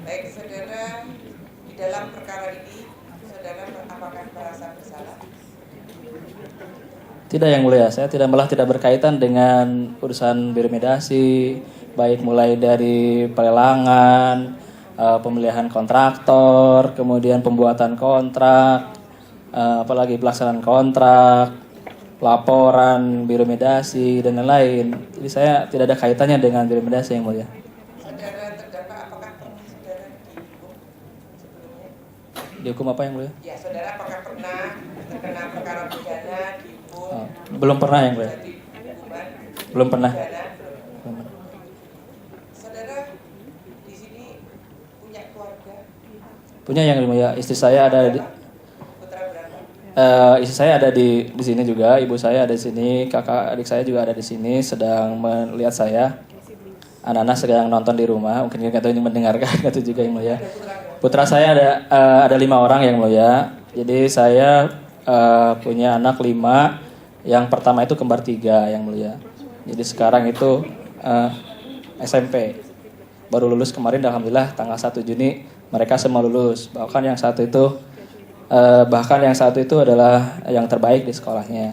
Baik, saudara, di dalam perkara ini, saudara apakah merasa bersalah? Tidak, Yang Mulia. Saya malah tidak berkaitan dengan urusan biromedasi, baik mulai dari pelelangan, pemilihan kontraktor, kemudian pembuatan kontrak, apalagi pelaksanaan kontrak, laporan biromedasi dan lain-lain. Jadi saya tidak ada kaitannya dengan biromedasi, Yang Mulia. Saudara terdakwa, apakah pernah saudara dihukum sebelumnya? Dihukum apa, Yang Mulia? Ya, saudara apakah pernah terkena perkara pidana, dihukum? Belum pernah, Yang Mulia. Jadi hukuman? Belum pernah. Pidana? Saudara di sini punya keluarga? Punya, Yang Mulia. Istri saya ada di, Putra berapa? istri saya ada di sini juga, ibu saya ada di sini, kakak adik saya juga ada di sini, sedang melihat saya. Anak-anak sedang nonton di rumah, mungkin nggak tahu ini mendengarkan, nggak tahu juga, Yang Mulia. Putra saya ada 5 orang, Yang Mulia. Jadi saya punya anak 5. Yang pertama itu kembar 3, Yang Mulia. Jadi sekarang itu SMP. Baru lulus kemarin, alhamdulillah tanggal 1 Juni mereka semua lulus. Bahkan yang satu itu adalah yang terbaik di sekolahnya.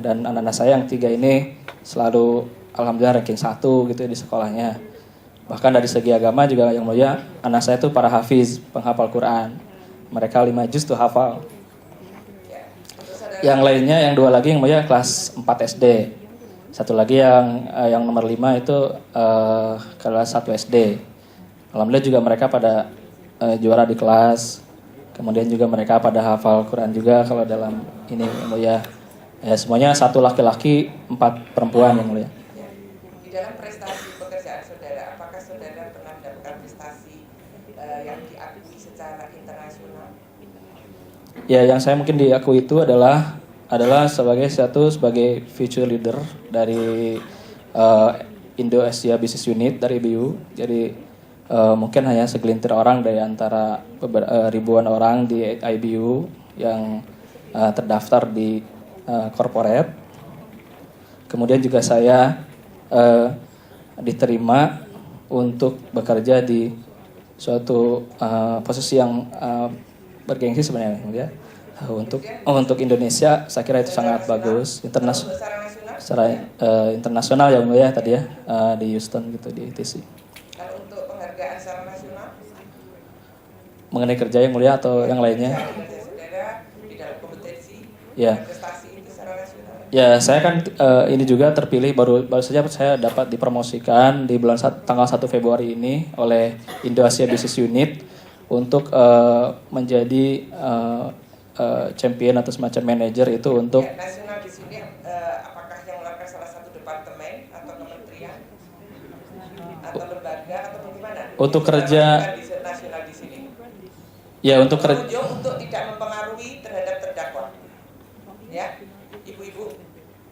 Dan anak-anak saya yang 3 ini selalu alhamdulillah ranking 1 gitu di sekolahnya. Bahkan dari segi agama juga, Yang Mulia, anak saya itu para hafiz, penghafal Quran. Mereka 5 juz tuh hafal. Yang lainnya, yang 2 lagi, Yang Mulia, kelas 4 SD. Satu lagi yang nomor 5 itu kelas 1 SD. Alhamdulillah juga mereka pada juara di kelas. Kemudian juga mereka pada hafal Quran juga kalau dalam ini, Yang Mulia. Ya, semuanya 1 laki-laki, 4 perempuan, Yang Mulia. Di dalam prestasi pekerjaan saudara, apakah saudara pernah mendapatkan prestasi yang diakui secara internasional? Ya, yang saya mungkin diakui itu adalah sebagai future leader dari Indo Asia Business Unit dari IBU. Jadi mungkin hanya segelintir orang dari antara ribuan orang di IBU yang terdaftar di corporate. Kemudian juga saya diterima untuk bekerja di suatu posisi yang bergengsi sebenarnya, ya. Untuk Indonesia saya kira itu sangat bagus, secara internasional, ya Mulia, tadi ya, di Houston gitu, di ITC. Kalau untuk penghargaan secara nasional mengenai kerja, Yang Mulia, atau yang lainnya? Saudara di dalam kompetensi, ya. Prestasi itu secara nasional. Ya, saya kan ini juga terpilih baru saja saya dapat dipromosikan di tanggal 1 Februari ini oleh Indo Asia Business Unit untuk menjadi champion atau semacam manajer itu untuk nasional di sini, apakah yang melakukan salah satu departemen atau kementerian atau lembaga atau bagaimana? Untuk kerja nasional di sini. Ya, untuk kerja untuk tidak mempengaruhi terhadap terdakwa. Ya, ibu-ibu,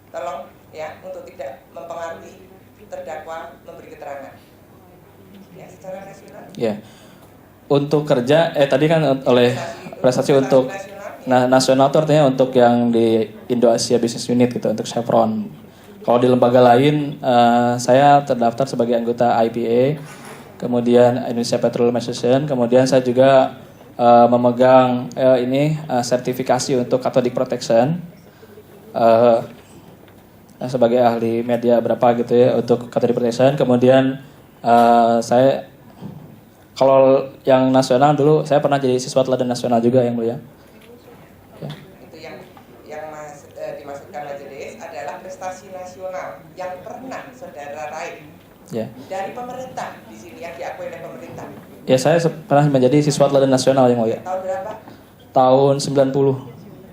tolong ya untuk tidak mempengaruhi terdakwa memberi keterangan. Ya, secara nasional. Ya. Untuk kerja tadi kan oleh prestasi untuk nasional itu artinya untuk yang di Indo Asia Business Unit gitu, untuk Chevron. Kalau di lembaga lain saya terdaftar sebagai anggota IPA, kemudian Indonesia Petroleum Association, kemudian saya juga memegang sertifikasi untuk cathodic protection sebagai ahli media berapa gitu ya untuk cathodic protection. Kemudian saya kalau yang nasional dulu saya pernah jadi siswa teladan nasional juga, Yang Mulia. Ya. Itu yang dimaksudkan majelis adalah prestasi nasional yang pernah saudara raih. Ya. Dari pemerintah di sini yang diakui oleh pemerintah. Ya, saya pernah menjadi siswa teladan nasional, Yang Mulia. Tahun berapa? Tahun 90.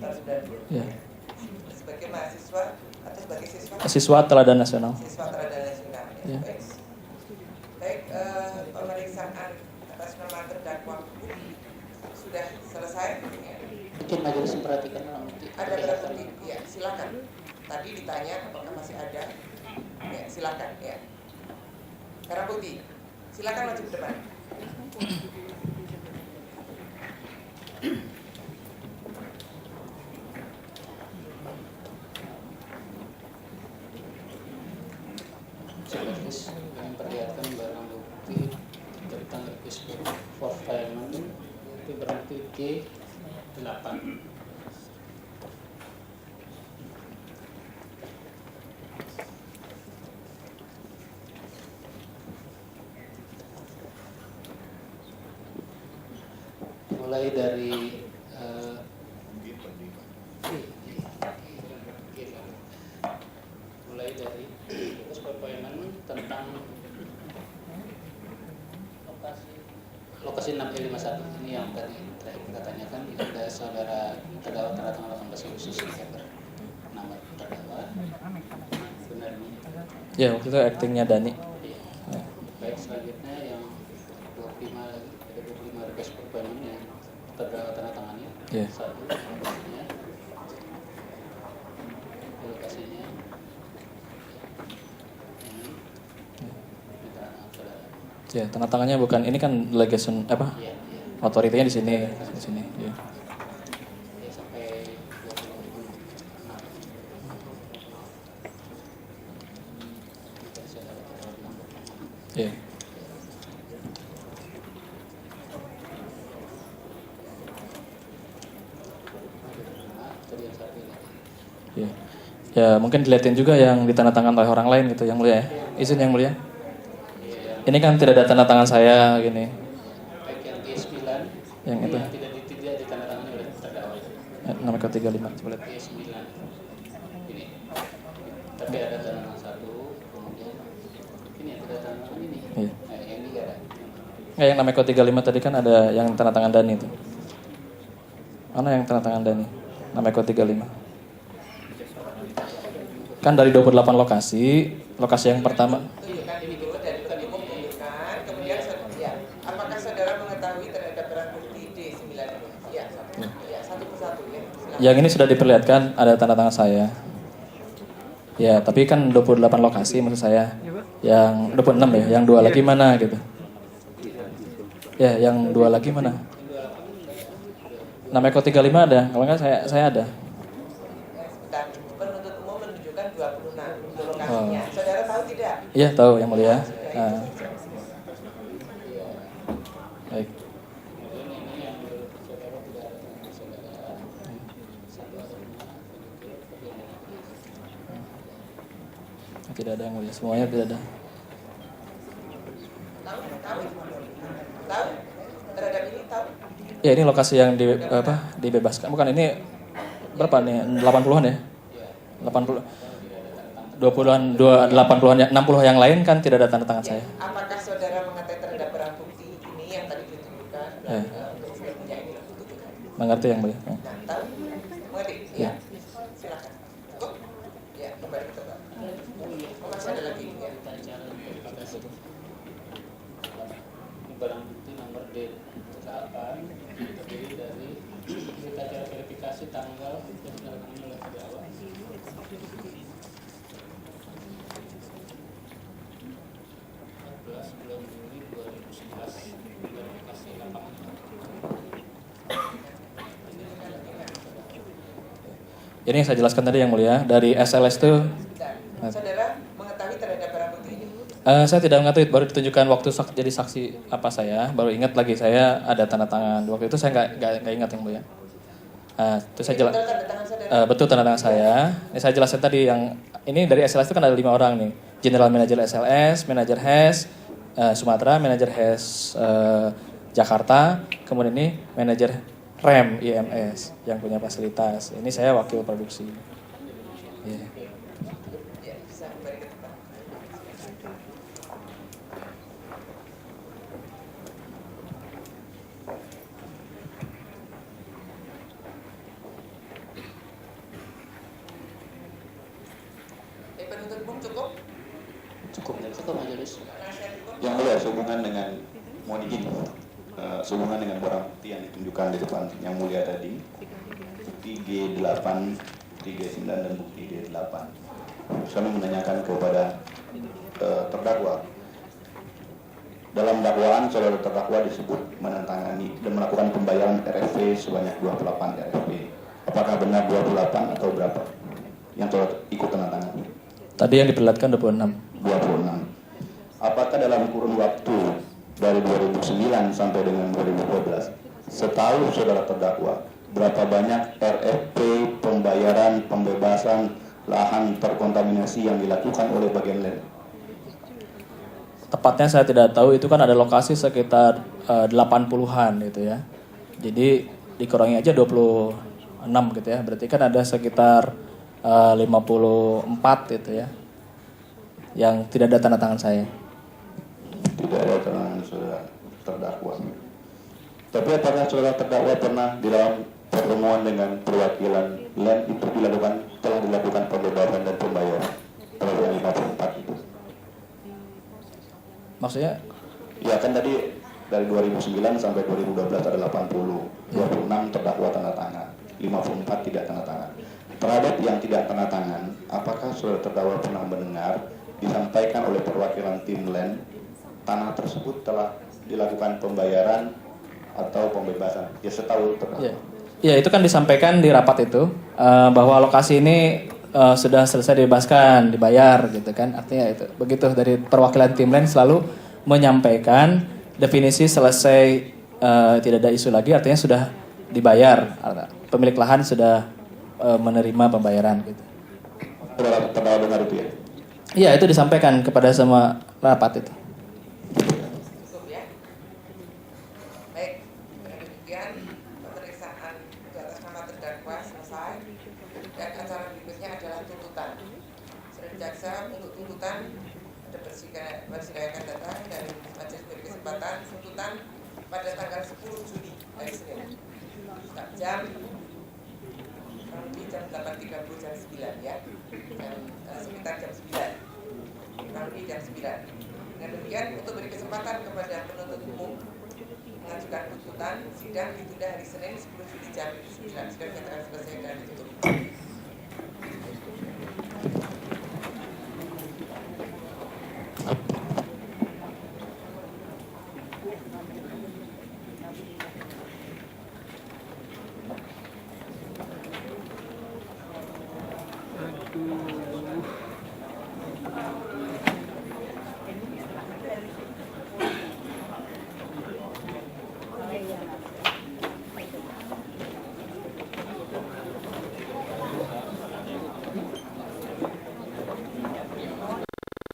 Tahun 90. Ya. Sebagai mahasiswa atau sebagai siswa? Siswa teladan nasional. Siswa teladan nasional. Ya. Baik, pemeriksaan atas nama terdakwa sudah selesai. Ya. Mungkin majelis memperhatikan ada berapa? Ya, silakan. Tadi ditanya apakah masih ada. Ya, silakan. Ya. Merah putih, silakan maju ke depan. Majelis memperlihatkan barang bukti tentang dispute for payment itu berarti G8. Mulai dari request for payment tentang lokasi 651 ini yang tadi terakhir kita tanyakan. Ada saudara terdakwa tanda tanggal 18 Agustus September, nama terdakwa benar ini? Ya, waktu itu aktingnya Dani. Iya. Baik, selanjutnya yang 25 lagi, ada 25 request for payment yang terdakwa tanda tangannya. Iya. Satu, lokasinya, lokasinya ini, kita saudara. Ya, tanda tangannya bukan ini kan delegation apa? Iya, iya. Otoritinya di sini. Ya. Ya, sampai 26. Kita saudara nomor. Ya. Tadi yang satu ini. Ya. Ya, mungkin dilihatin juga yang ditandatangan oleh orang lain gitu, yang mulia ya. Izin yang mulia. Ini kan tidak ada tanda tangan saya gini. Baik yang G9 Yang ini itu. yang tidak ditandatangani oleh terdakwa. Nomor ke-35 coba lihat. G9 ini. Tapi ada tanda tangan satu, kemudian ini yang tidak tanda tangan ini. Iya. Nah, yang ini ada. Nggak, yang namanya kode 35 tadi kan ada yang tanda tangan Dani itu. Mana yang tanda tangan Dani? Namanya kode 35. Kan dari 28 lokasi yang pertama. Tunjukkan itu dan cukup tunjukkan. Kemudian ya, apakah saudara mengetahui terhadap barang bukti D9 ini? Ya, satu persatu ya. Silakan. Yang ini sudah diperlihatkan ada tanda tangan saya. Ya, tapi kan 28 lokasi maksud saya. Yang 26 ya, yang dua lagi mana gitu. Ya, yang dua lagi mana? Namanya kode 35 ada, kalau enggak saya ada. Sebentar, penuntut umum menunjukkan 26 untuk lokasinya. Saudara tahu tidak? Iya, tahu yang mulia. Nah. Baik. Kemudian ini yang saudara tidak ada tanda saudara. Satu ada rumah, Tidak ada yang mulia, semuanya tidak ada. Tahu terhadap ini tahu. Ya, ini lokasi yang dibebaskan. Bukan ini berapa nih? 80-an ya? 80. 20-an, 80-an, 60 yang lain kan tidak ada tanda tangan saya. Apakah saudara mengetahui terhadap barang bukti ini yang tadi ditunjukkan? Ya. Untuk sebelumnya ini tunjukkan. Mengerti yang mulia. Nah, tahu? Mengerti? Ya. Silakan. Cukup? Ya, kembali ke tempat. Oh, masih ada lagi ya. kita cara verifikasi. Ini barang bukti nomor D8 terdiri dari kita cara verifikasi tanggal yang dilakukan oleh terdakwa. 14 bulan Juli 2011 verifikasi lapangan. Ini yang saya jelaskan tadi yang mulia dari SLS itu. Bentar. Saudara mengetahui terhadap barang bukti ini? Saya tidak mengetahui, baru ditunjukkan waktu jadi saksi apa saya, baru ingat lagi saya ada tanda tangan. Waktu itu saya nggak ingat yang mulia. Itu saya jelas. Betul tanda tangan saudara? Betul tanda tangan saya. Ini saya jelaskan tadi yang ini dari SLS itu kan ada 5 orang nih. General Manager SLS, Manager HES Sumatera, Manager HES Jakarta, kemudian ini Manager REM IMS yang punya fasilitas. Ini saya wakil produksi. Yeah. Ya, bisa kembali ke tempat. Penuntut umum cukup? Cukup majelis. Penasihat hukum? Yang mulia sehubungan dengan mohon izin sehubungan dengan barang bukti yang ditunjukkan di depan yang mulia tadi, bukti G8, bukti G9 dan bukti D8. Kami menanyakan kepada terdakwa. Dalam dakwaan saudara terdakwa disebut menandatangani dan melakukan pembayaran RFP sebanyak 28 RFP. Apakah benar 28 atau berapa yang saudara ikut tanda tangan? Tadi yang diperlihatkan 26. 26. Apakah dalam kurun waktu dari dari 2009 sampai dengan 2012, setahu saudara terdakwa, berapa banyak RFP pembayaran pembebasan lahan terkontaminasi yang dilakukan oleh bagian land? Tepatnya saya tidak tahu, itu kan ada lokasi sekitar 80-an gitu ya. Jadi dikurangi aja 26 gitu ya. Berarti kan ada sekitar 54 gitu ya. Yang tidak ada tanda tangan saya. Tidak ada tanda tangan saudara terdakwa. Tapi apakah saudara terdakwa pernah di dalam pertemuan dengan perwakilan land itu telah dilakukan pembebasan dan pembayaran terhadap 54 itu? Maksudnya? Ya kan tadi dari 2009 sampai 2012 ada 80, 26 terdakwa tanda tangan, 54 tidak tanda tangan. Terhadap yang tidak tanda tangan, apakah saudara terdakwa pernah mendengar disampaikan oleh perwakilan tim land tanah tersebut telah dilakukan pembayaran atau pembebasan? Ya setahu terdakwa. Ya itu kan disampaikan di rapat itu bahwa lokasi ini sudah selesai dibebaskan, dibayar gitu kan. Artinya itu begitu dari perwakilan tim land selalu menyampaikan definisi selesai tidak ada isu lagi, artinya sudah dibayar. Pemilik lahan sudah menerima pembayaran gitu. Terdakwa dengar itu ya? Iya, itu disampaikan kepada semua rapat itu. Cukup ya. Baik, dengan demikian pemeriksaan untuk atas nama terdakwa selesai. Dan acara berikutnya adalah tuntutan. Saudara jaksa untuk tuntutan ada persidangan datang dari majelis beri kesempatan tuntutan pada tanggal 10 Juni hari Senin. Jam kurang lebih jam 8.30 jam 9 ya. Sekitar jam 9. Kurang lebih jam 9. Dengan demikian untuk beri kesempatan kepada penuntut umum mengajukan tuntutan sidang ditunda hari Senin 10 Juli jam 9. Sudah dikatakan selesai dan ditutup.